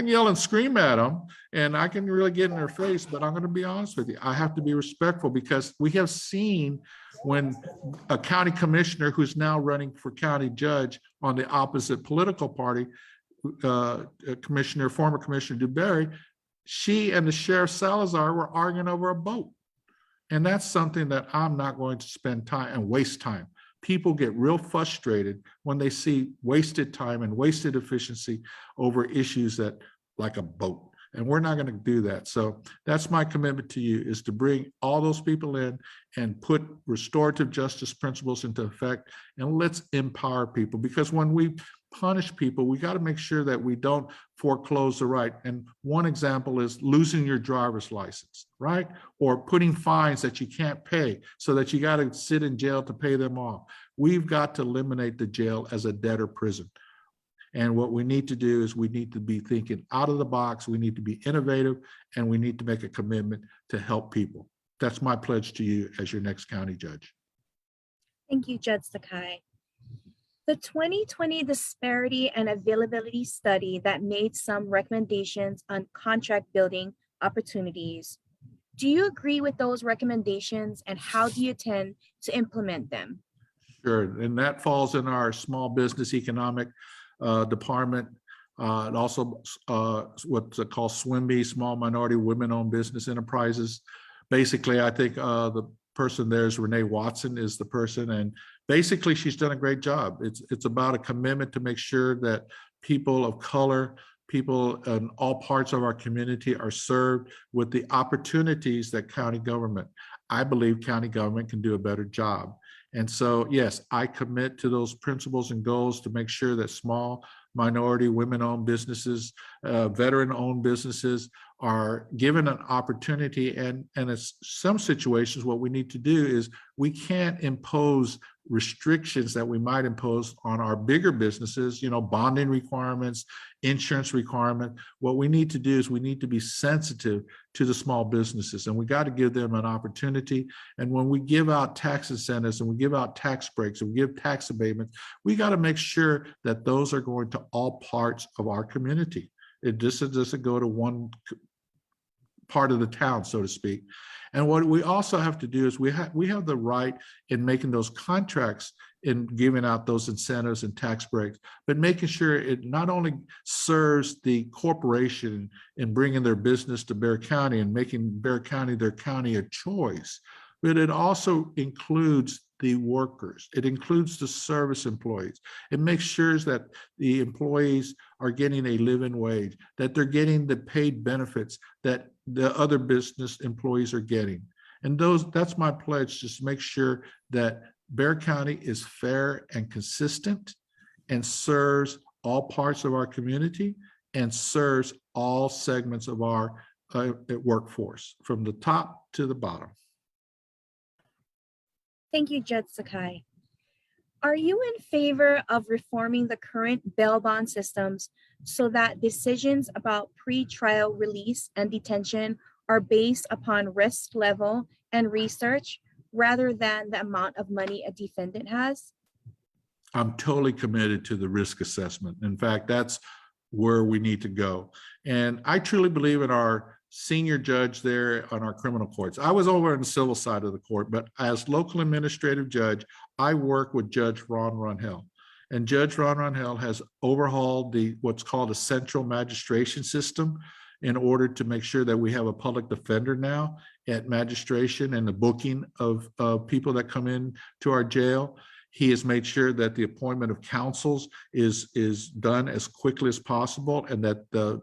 yell and scream at them, and I can really get in their face, but I'm going to be honest with you. I have to be respectful, because we have seen when a county commissioner who's now running for county judge on the opposite political party, former Commissioner DeBerry, she and the Sheriff Salazar were arguing over a boat. And that's something that I'm not going to spend time and waste time. People get real frustrated when they see wasted time and wasted efficiency over issues that, like a boat. And we're not going to do that. So that's my commitment to you, is to bring all those people in and put restorative justice principles into effect. And let's empower people, because when we punish people, we got to make sure that we don't foreclose the right. And one example is losing your driver's license, right? Or putting fines that you can't pay, so that you got to sit in jail to pay them off. We've got to eliminate the jail as a debtor prison. And what we need to do is we need to be thinking out of the box. We need to be innovative, and we need to make a commitment to help people. That's my pledge to you as your next county judge. Thank you, Judge Sakai. The 2020 Disparity and Availability Study that made some recommendations on contract building opportunities. Do you agree with those recommendations, and how do you intend to implement them? Sure, and that falls in our small business economic department. And also what's called SWIMBY, Small Minority Women-Owned Business Enterprises. Basically, I think the person there is Renee Watson is the person, and basically she's done a great job. It's about a commitment to make sure that people of color, people in all parts of our community are served with the opportunities that county government. I believe county government can do a better job. And so, yes, I commit to those principles and goals to make sure that small, minority, women-owned businesses, veteran-owned businesses are given an opportunity. And in some situations, what we need to do is we can't impose restrictions that we might impose on our bigger businesses, bonding requirements, insurance requirement. What we need to do is we need to be sensitive to the small businesses, and we got to give them an opportunity. And when we give out tax incentives and we give out tax breaks and we give tax abatements, we got to make sure that those are going to all parts of our community. It just doesn't go to one part of the town, so to speak. And what we also have to do is we have the right in making those contracts, in giving out those incentives and tax breaks, but making sure it not only serves the corporation in bringing their business to Bexar County and making Bexar County their county of choice, but it also includes the workers. It includes the service employees. It makes sure that the employees are getting a living wage, that they're getting the paid benefits that the other business employees are getting. And that's my pledge, just to make sure that Bexar County is fair and consistent and serves all parts of our community and serves all segments of our workforce, from the top to the bottom. Thank you, Judge Sakai. Are you in favor of reforming the current bail bond systems so that decisions about pre-trial release and detention are based upon risk level and research rather than the amount of money a defendant has? I'm totally committed to the risk assessment. In fact, that's where we need to go. And I truly believe in our senior judge there on our criminal courts. I was over on the civil side of the court, but as local administrative judge, I work with Judge Ron Runhell. And Judge Ron Runhell has overhauled what's called a central magistration system in order to make sure that we have a public defender now at magistration and the booking of people that come in to our jail. He has made sure that the appointment of counsels is done as quickly as possible, and that the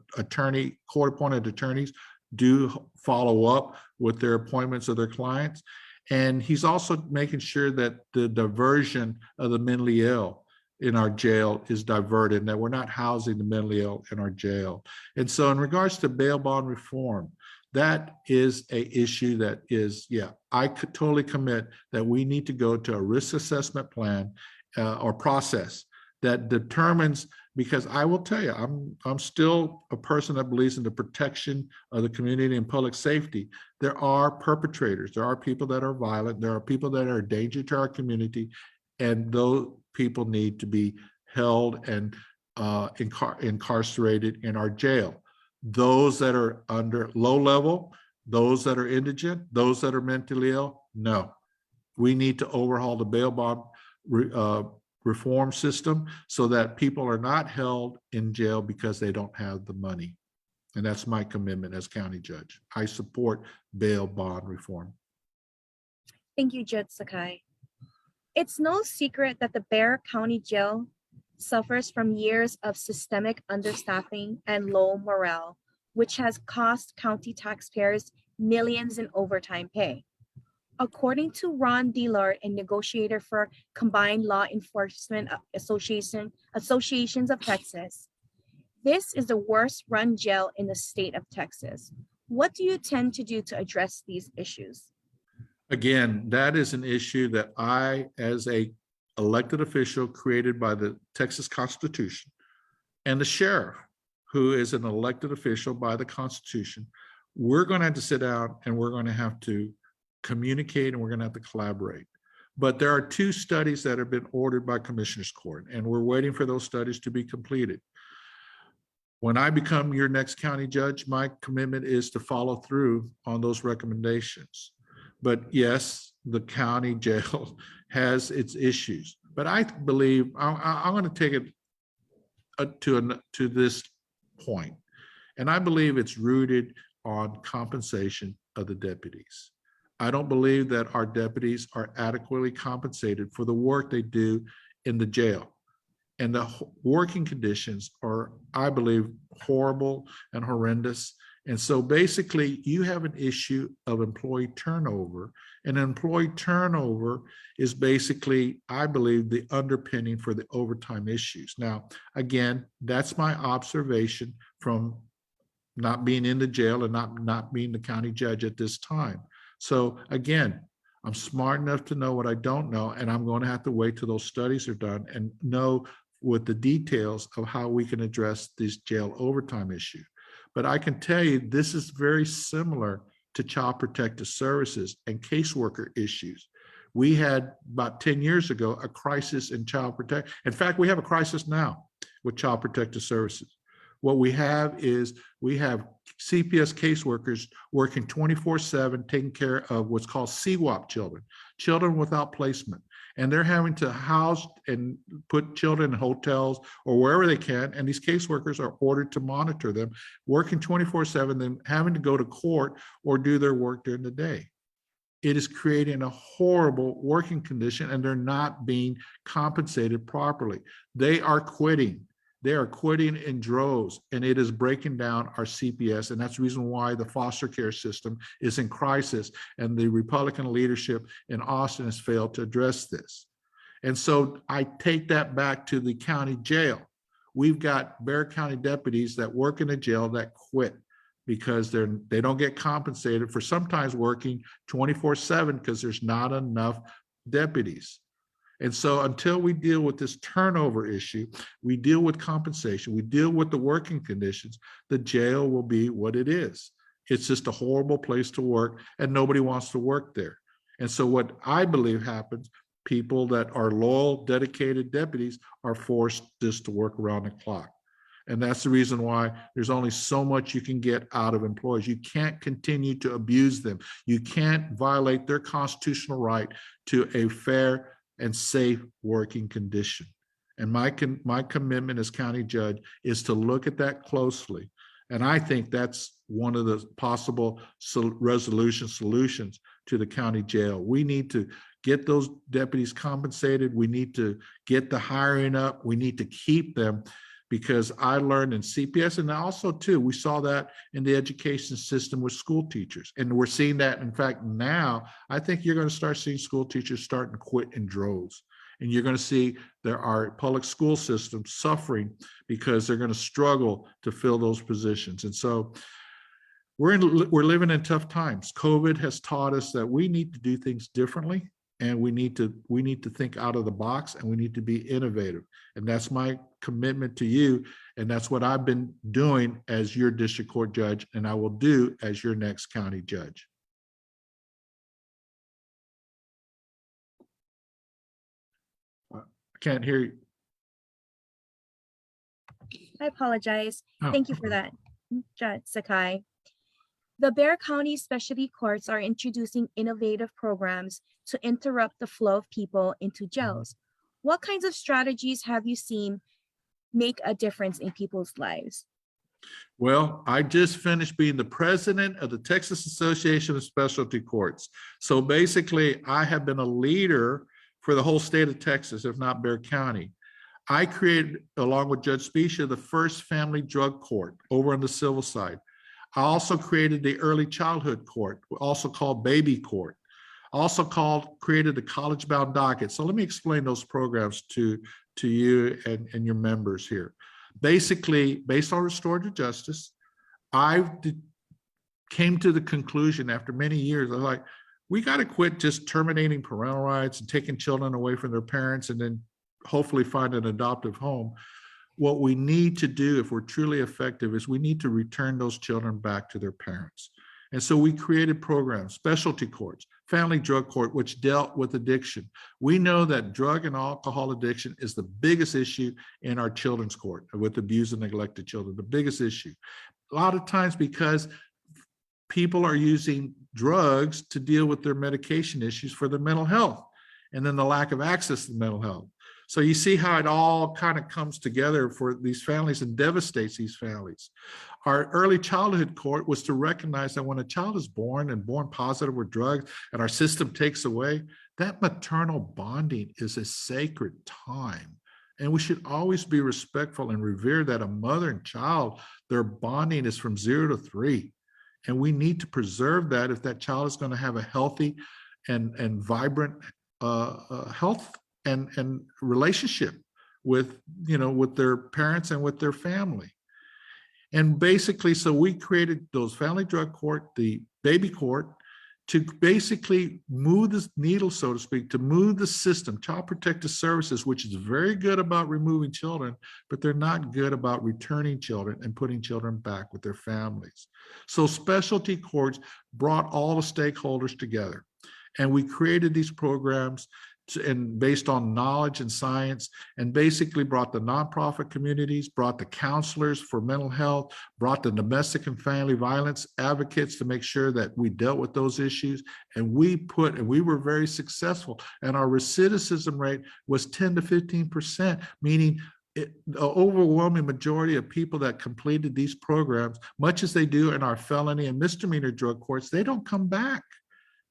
court-appointed attorneys do follow up with their appointments of their clients. And he's also making sure that the diversion of the mentally ill in our jail is diverted, and that we're not housing the mentally ill in our jail. And so in regards to bail bond reform, that is a issue that is, I could totally commit that we need to go to a risk assessment plan or process that determines, because I will tell you, I'm still a person that believes in the protection of the community and public safety. There are perpetrators, there are people that are violent, there are people that are a danger to our community, and those people need to be held and incarcerated in our jail. Those that are under low level, those that are indigent, those that are mentally ill, no. We need to overhaul the bail bond reform system so that people are not held in jail because they don't have the money. And that's my commitment as county judge. I support bail bond reform. Thank you, Judge Sakai. It's no secret that the Bexar County Jail suffers from years of systemic understaffing and low morale, which has cost county taxpayers millions in overtime pay. According to Ron Dillard, a negotiator for Combined Law Enforcement Associations of Texas, this is the worst run jail in the state of Texas. What do you intend to do to address these issues? Again, that is an issue that I, as a elected official created by the Texas Constitution, and the sheriff, who is an elected official by the Constitution, we're going to have to sit down and we're going to have to communicate, and we're going to have to collaborate. But there are 2 studies that have been ordered by Commissioner's Court, and we're waiting for those studies to be completed. When I become your next county judge, my commitment is to follow through on those recommendations. But yes, the county jail has its issues. But I believe, I'm going to take it to this point, and I believe it's rooted on compensation of the deputies. I don't believe that our deputies are adequately compensated for the work they do in the jail. And the working conditions are, I believe, horrible and horrendous. And so basically you have an issue of employee turnover, and employee turnover is basically, I believe, the underpinning for the overtime issues. Now, again, that's my observation from not being in the jail and not being the county judge at this time. So again, I'm smart enough to know what I don't know, and I'm going to have to wait till those studies are done and know with the details of how we can address this jail overtime issue. But I can tell you, this is very similar to Child Protective Services and caseworker issues. We had about 10 years ago a crisis in child protection. In fact, we have a crisis now with Child Protective Services. What we have is we have CPS caseworkers working 24/7, taking care of what's called CWAP children, children without placement. And they're having to house and put children in hotels or wherever they can. And these caseworkers are ordered to monitor them, working 24/7, then having to go to court or do their work during the day. It is creating a horrible working condition, and they're not being compensated properly. They are quitting. They are quitting in droves, and it is breaking down our CPS. And that's the reason why the foster care system is in crisis, and the Republican leadership in Austin has failed to address this. And so I take that back to the county jail. We've got Bexar County deputies that work in the jail that quit because they don't get compensated for sometimes working 24/7 because there's not enough deputies. And so until we deal with this turnover issue, we deal with compensation, we deal with the working conditions, the jail will be what it is. It's just a horrible place to work, and nobody wants to work there. And so what I believe happens, people that are loyal, dedicated deputies are forced just to work around the clock. And that's the reason why there's only so much you can get out of employees. You can't continue to abuse them. You can't violate their constitutional right to a fair and safe working condition. And my commitment as county judge is to look at that closely. And I think that's one of the possible solutions to the county jail. We need to get those deputies compensated. We need to get the hiring up. We need to keep them, because I learned in CPS, and also too, we saw that in the education system with school teachers. And we're seeing that, in fact, now, I think you're going to start seeing school teachers starting to quit in droves. And you're going to see there are public school systems suffering because they're going to struggle to fill those positions. And so we're living in tough times. COVID has taught us that we need to do things differently, and we need to think out of the box, and we need to be innovative. And that's my commitment to you. And that's what I've been doing as your district court judge, and I will do as your next county judge. I can't hear you. I apologize. Oh, Thank you for that, Judge Sakai. The Bexar County Specialty Courts are introducing innovative programs to interrupt the flow of people into jails. What kinds of strategies have you seen make a difference in people's lives? Well, I just finished being the president of the Texas Association of Specialty Courts. So basically, I have been a leader for the whole state of Texas, if not Bexar County. I created, along with Judge Specia, the first family drug court over on the civil side. I also created the early childhood court, also called baby court. Also created the college-bound docket. So let me explain those programs to you and your members here. Basically, based on restorative justice, I came to the conclusion after many years, I was like, we got to quit just terminating parental rights and taking children away from their parents and then hopefully find an adoptive home. What we need to do, if we're truly effective, is we need to return those children back to their parents. And so we created programs, specialty courts, family drug court, which dealt with addiction. We know that drug and alcohol addiction is the biggest issue in our children's court with abused and neglected children, the biggest issue. A lot of times because people are using drugs to deal with their medication issues for their mental health, and then the lack of access to mental health. So you see how it all kind of comes together for these families and devastates these families. Our early childhood court was to recognize that when a child is born and born positive with drugs and our system takes away, that maternal bonding is a sacred time. And we should always be respectful and revere that a mother and child, their bonding is from 0 to 3. And we need to preserve that if that child is going to have a healthy and vibrant health and relationship with their parents and with their family. And basically, so we created those family drug court, the baby court, to basically move the needle, so to speak, to move the system. Child Protective Services, which is very good about removing children, but they're not good about returning children and putting children back with their families. So specialty courts brought all the stakeholders together, and we created these programs and based on knowledge and science, and basically brought the nonprofit communities, brought the counselors for mental health, brought the domestic and family violence advocates to make sure that we dealt with those issues. And we were very successful. And our recidivism rate was 10 to 15%, meaning the overwhelming majority of people that completed these programs, much as they do in our felony and misdemeanor drug courts, they don't come back.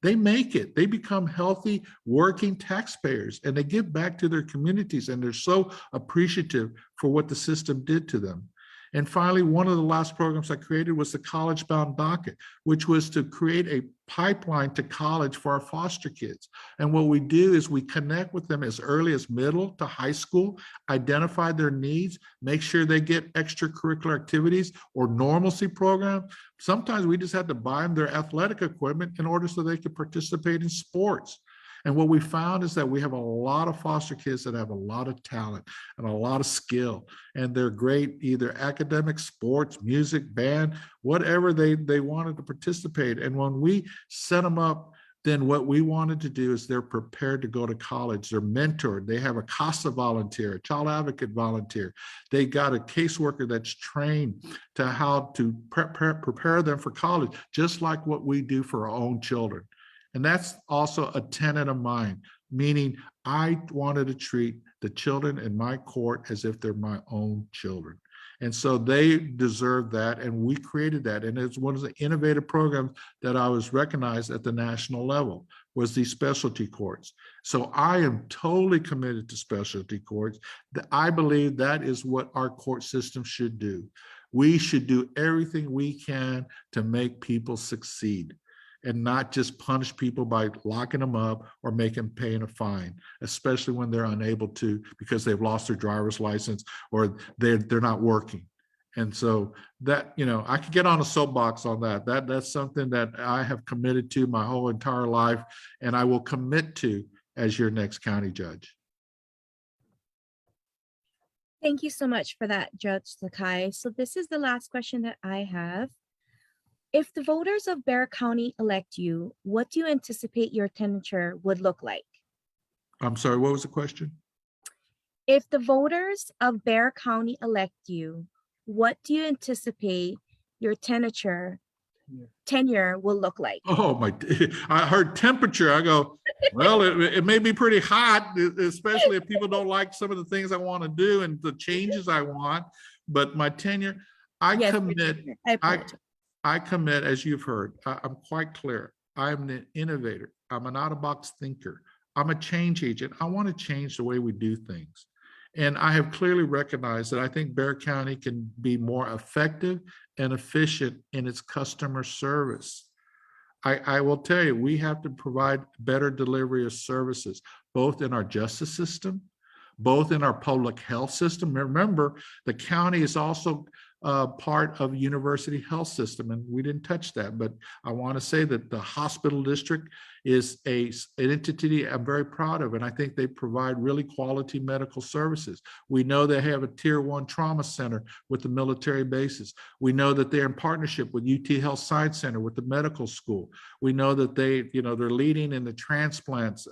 They make it. They become healthy, working taxpayers, and they give back to their communities, and they're so appreciative for what the system did to them. And finally, one of the last programs I created was the College Bound Docket, which was to create a pipeline to college for our foster kids. And what we do is we connect with them as early as middle to high school, identify their needs, make sure they get extracurricular activities or normalcy programs. Sometimes we just had to buy them their athletic equipment in order so they could participate in sports. And what we found is that we have a lot of foster kids that have a lot of talent and a lot of skill, and they're great either academic, sports, music, band, whatever they wanted to participate. And when we set them up, then what we wanted to do is they're prepared to go to college. They're mentored. They have a CASA volunteer, a child advocate volunteer. They got a caseworker that's trained to how to prepare them for college, just like what we do for our own children. And that's also a tenet of mine, meaning I wanted to treat the children in my court as if they're my own children. And so they deserve that, and we created that. And it's one of the innovative programs that I was recognized at the national level, was these specialty courts. So I am totally committed to specialty courts. I believe that is what our court system should do. We should do everything we can to make people succeed, and not just punish people by locking them up or make them pay a fine, especially when they're unable to because they've lost their driver's license or they're not working. And so that, I could get on a soapbox on that. That's something that I have committed to my whole entire life, and I will commit to as your next county judge. Thank you so much for that, Judge Sakai. So this is the last question that I have. If the voters of Bexar County elect you, what do you anticipate your tenure would look like? I'm sorry, what was the question? If the voters of Bexar County elect you, what do you anticipate your tenure will look like? Oh, I heard temperature. I go, well, it may be pretty hot, especially if people don't like some of the things I want to do and the changes I want. But my tenure, I commit, as you've heard, I'm quite clear. I'm an innovator. I'm an out-of-box thinker. I'm a change agent. I want to change the way we do things. And I have clearly recognized that I think Bexar County can be more effective and efficient in its customer service. I will tell you, we have to provide better delivery of services, both in our justice system, both in our public health system. Remember, the county is also part of university health system, and we didn't touch that, but I want to say that the hospital district is an entity I'm very proud of, and I think they provide really quality medical services. We know they have a tier 1 trauma center with the military bases. We know that they're in partnership with UT Health Science Center with the medical school. We know that they're leading in the transplants.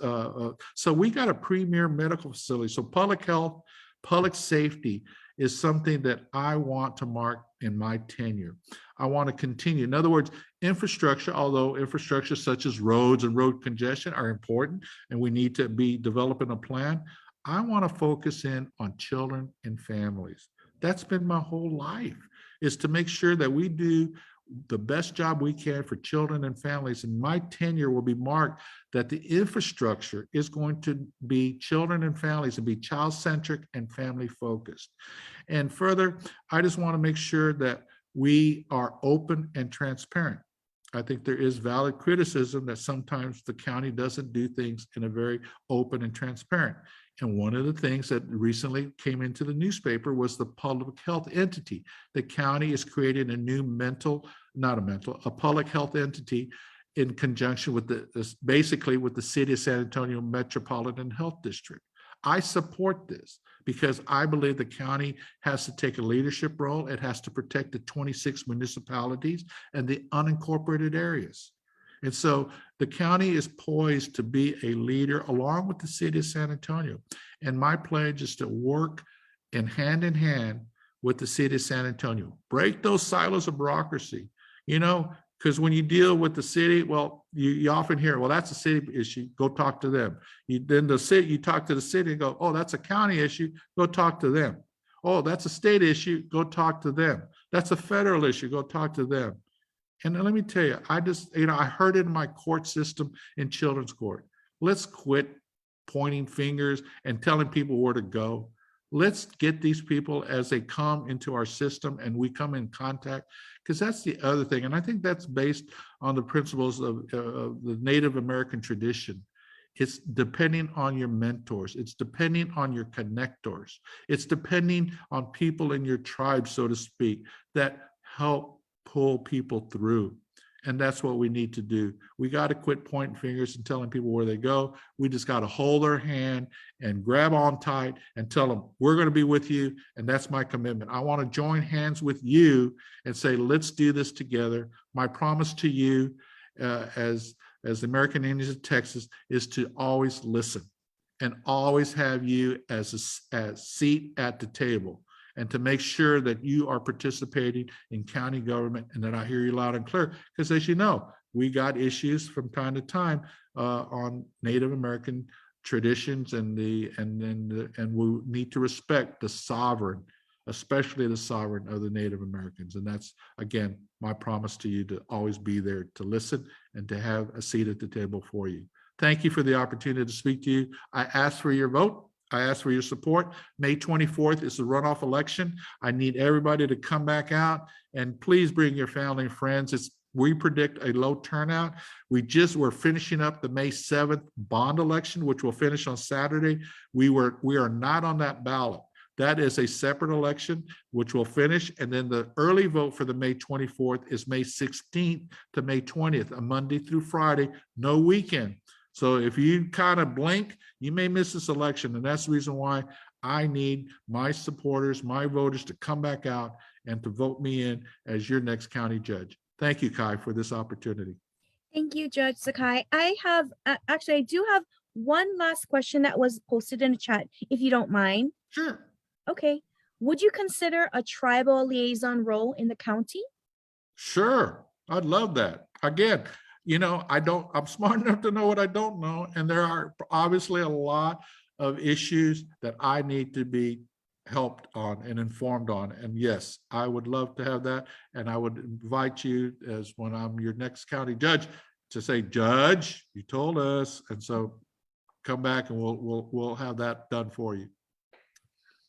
So we got a premier medical facility. So public health, public safety is something that I want to mark in my tenure. I want to continue. In other words, infrastructure, although infrastructure such as roads and road congestion are important, and we need to be developing a plan, I want to focus in on children and families. That's been my whole life, is to make sure that we do the best job we can for children and families. And my tenure will be marked that the infrastructure is going to be children and families and be child-centric and family-focused. And further, I just want to make sure that we are open and transparent. I think there is valid criticism that sometimes the county doesn't do things in a very open and transparent. And one of the things that recently came into the newspaper was the public health entity. The county is creating a new a public health entity in conjunction with basically with the City of San Antonio Metropolitan Health District. I support this because I believe the county has to take a leadership role. It has to protect the 26 municipalities and the unincorporated areas. And so the county is poised to be a leader along with the City of San Antonio. And my pledge is to work in hand with the City of San Antonio. Break those silos of bureaucracy, because when you deal with the city, well, you often hear, well, that's a city issue, go talk to them. You talk to the city and go, oh, that's a county issue, go talk to them. Oh, that's a state issue, go talk to them. That's a federal issue, go talk to them. And let me tell you, I heard it in my court system in children's court. Let's quit pointing fingers and telling people where to go. Let's get these people as they come into our system and we come in contact, because that's the other thing. And I think that's based on the principles of the Native American tradition. It's depending on your mentors. It's depending on your connectors. It's depending on people in your tribe, so to speak, that help pull people through. And that's what we need to do. We got to quit pointing fingers and telling people where they go. We just got to hold their hand and grab on tight and tell them, we're going to be with you. And that's my commitment. I want to join hands with you and say, let's do this together. My promise to you as the American Indians of Texas is to always listen and always have you as a seat at the table, and to make sure that you are participating in county government and that I hear you loud and clear. Because as you know, we got issues from time to time on Native American traditions and we need to respect the sovereign, especially the sovereign of the Native Americans. And that's, again, my promise to you, to always be there to listen and to have a seat at the table for you. Thank you for the opportunity to speak to you. I ask for your vote. I ask for your support. May 24th is the runoff election. I need everybody to come back out, and please bring your family and friends. We predict a low turnout. We're finishing up the May 7th bond election, which will finish on Saturday. We are not on that ballot. That is a separate election, which will finish. And then the early vote for the May 24th is May 16th to May 20th, a Monday through Friday, no weekend. So if you kind of blink, you may miss this election. And that's the reason why I need my supporters, my voters to come back out and to vote me in as your next county judge. Thank you, Kai, for this opportunity. Thank you, Judge Sakai. I do have one last question that was posted in the chat, if you don't mind. Sure. Okay. Would you consider a tribal liaison role in the county? Sure. I'd love that. Again, I'm smart enough to know what I don't know. And there are obviously a lot of issues that I need to be helped on and informed on. And yes, I would love to have that. And I would invite you, as when I'm your next county judge, to say, Judge, you told us. And so come back and we'll have that done for you.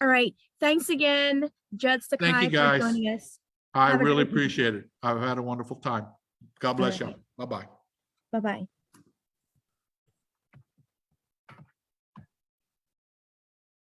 All right. Thanks again, Judge Sakai, Thank you, guys. for joining us. I really appreciate it. I've had a wonderful time. God bless y'all. Bye-bye. Bye-bye.